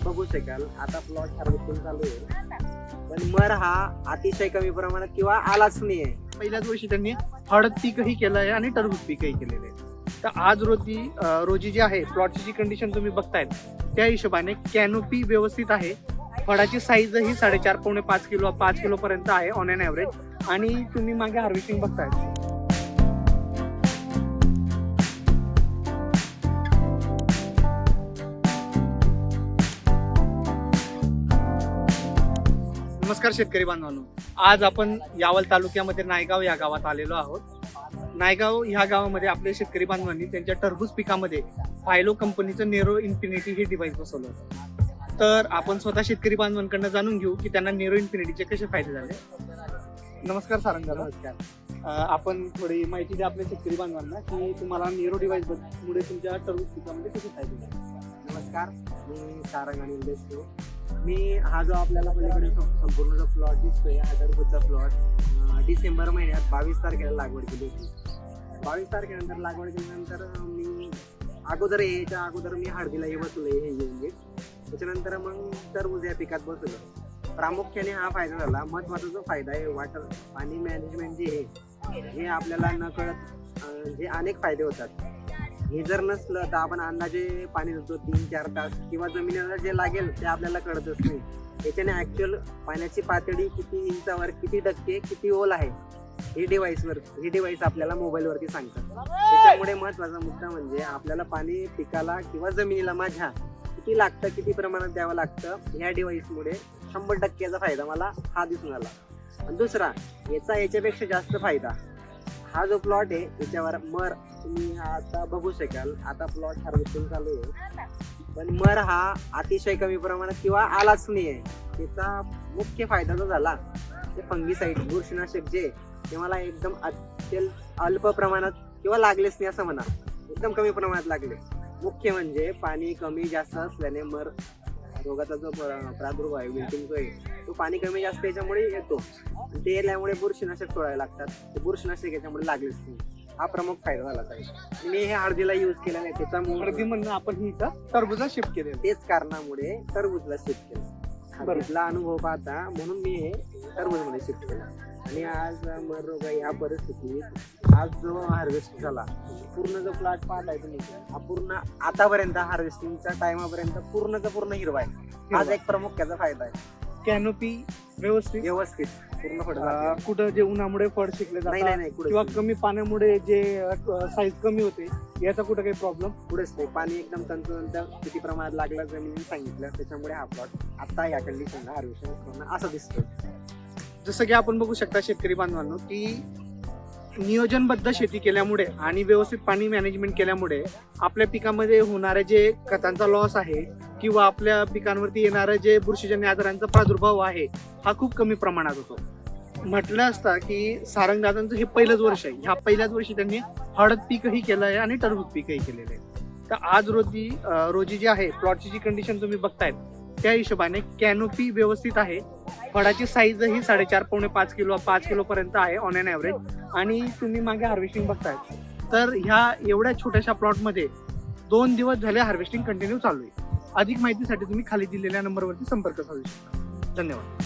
बघू शकाल आता प्लॉट हार्वेस्टिंग चालू आहे, पण मर हा अतिशय कमी प्रमाणात किंवा आलाच नाही आहे. पहिल्याच वर्षी त्यांनी हळद पीकही केलं आहे आणि टरबूज पीकही केलेलं आहे. तर आज रोजी जी आहे प्लॉटची जी कंडिशन तुम्ही बघतायत त्या हिशोबाने कॅनोपी व्यवस्थित आहे. फळाची साईजही 4.5 पावणे 5 किलो पर्यंत आहे ऑन एन ॲव्हरेज. आणि तुम्ही मागे हार्वेस्टिंग बघतायत. नमस्कार शेतकरी बांधवांनो, आज आपण यावल तालुक्यामध्ये नायगाव या गावात आलेलो आहोत. नायगाव ह्या गावामध्ये आपल्या शेतकरी बांधवांनी त्यांच्या टरबूज पिकामध्ये फायलो कंपनीचं नेरो इन्फिनिटी हे डिव्हाइस बसवलं होतं. तर आपण स्वतः शेतकरी बांधवांकडून जाणून घेऊ की त्यांना नेरो इन्फिनिटीचे कसे फायदे झाले. नमस्कार सारंग दादा. नमस्कार. आपण थोडी माहिती द्या आपल्या शेतकरी बांधवांना की तुम्हाला नेरो डिव्हाइस मुळे तुमच्या टरबूज पिकामध्ये कसे फायदे झाले. नमस्कार, मी सारंग अनिल देशमुख. मी हा जो आपल्याला पलीकडे संपूर्ण जो प्लॉट दिसतोय हा टरबूजचा प्लॉट डिसेंबर महिन्यात 22 तारखेला लागवड केली होती. 22 तारखेनंतर लागवड केल्यानंतर मी याच्या अगोदर मी हळदीला हे बसवलं हे युनिट. त्याच्यानंतर मग टरबूज या पिकात बसवलं. प्रामुख्याने हा फायदा झाला. महत्वाचा जो फायदा आहे वॉटर पाणी मॅनेजमेंट जे आहे हे आपल्याला नकळत जे अनेक फायदे होतात. हे जर नसलं तर आपण अंदाजे पाणी देतो 3-4 तास किंवा जमिनीला जे लागेल ते आपल्याला कळतच नाही. याच्याने ॲक्च्युअल पाण्याची पातळी किती इंचावर, किती टक्के, किती ओल आहे हे डिव्हाइस आपल्याला मोबाईलवरती सांगतात. त्याच्यामुळे महत्त्वाचा मुद्दा म्हणजे आपल्याला पाणी पिकाला किंवा जमिनीला माझ्या किती लागतं, किती प्रमाणात द्यावं लागतं ह्या डिव्हाइसमुळे 100% फायदा मला हा दिसून आला. आणि दुसरा याच्यापेक्षा जास्त फायदा हा जो प्लॉट आहे याच्यावर मर तुम्ही आता बघू शकाल. आता प्लॉट हार्वेस्टिंग चालू आहे, पण मर हा अतिशय कमी प्रमाणात किंवा आलाच नाही आहे. त्याचा मुख्य फायदा जो झाला ते फंगीसाईड बुरशीनाशक जे ते मला एकदम अल्प प्रमाणात किंवा लागलेच नाही असं म्हणा, एकदम कमी प्रमाणात लागले. मुख्य म्हणजे पाणी कमी जास्त असल्याने मर रोगाचा जो प्रादुर्भाव आहे विल्टिंग जो आहे तो पाणी कमी जास्त याच्यामुळे येतो. ते येण्यामुळे बुरशीनाशक सोडायला लागतात. ते बुरशीनाशक याच्यामुळे लागलेच नाही. हा प्रमुख फायदा झाला पाहिजे. मी हे हळदीला युज केला नाही, त्याच्यामुळे हळदी म्हणणं आपण ही टरबूजला शिफ्ट केले. तेच कारणामुळे टरबूजला शिफ्ट केलं. हळदीतला अनुभव पाहता म्हणून मी हे टरबूजमध्ये शिफ्ट केलं. आणि आज मर रोग ह्या परिस्थितीत आज जो हार्वेस्ट झाला पूर्ण जो प्लॉट पाहताय तुम्ही हा पूर्ण आतापर्यंत हार्वेस्टिंगच्या टायमापर्यंत पूर्ण हिरवा आहे. आज एक प्रमुख त्याचा फायदा आहे. कॅनोपी व्यवस्थित पूर्ण फळ कुठं जे उन्हामुळे फळ शिकले नाही किंवा कमी पाण्यामुळे जे साईज कमी होते याचा कुठं काही प्रॉब्लेम पुढेच नाही. पाणी एकदम तंतोतंत किती प्रमाणात लागलं जमिनीने सांगितलं त्याच्यामुळे हा प्लॉट आता या कंडिशनला हार्वेस्टिंग करणं असं दिसतं. जसं की आपण बघू शकता शेतकरी बांधवांनो की नियोजनबद्ध शेती केल्यामुळे आणि व्यवस्थित पाणी मॅनेजमेंट केल्यामुळे आपल्या पिकामध्ये होणारे जे खतांचा लॉस आहे किंवा आपल्या पिकांवरती येणारे जे बुरशीजन्य आजारांचा प्रादुर्भाव आहे हा खूप कमी प्रमाणात होतो. म्हटलं असतं की सारंग दादांचं हे पहिलंच वर्ष आहे. ह्या पहिल्याच वर्षी त्यांनी हळद पीकही केलं आहे आणि टरबूज पीकही केलेलं आहे. तर आज रोजी जी आहे प्लॉटची जी कंडिशन तुम्ही बघतायत त्या हिशोबाने कॅनोपी व्यवस्थित आहे. फळाची साईजही 4.5 पावणे 5 किलो पर्यंत आहे ऑन एन ॲव्हरेज. आणि तुम्ही मागे हार्वेस्टिंग बघतायत तर ह्या एवढ्या छोट्याशा प्लॉटमध्ये 2 दिवस झाले हार्वेस्टिंग कंटिन्यू चालू आहे. अधिक माहितीसाठी तुम्ही खाली दिलेल्या नंबरवरती संपर्क साधू शकता. धन्यवाद.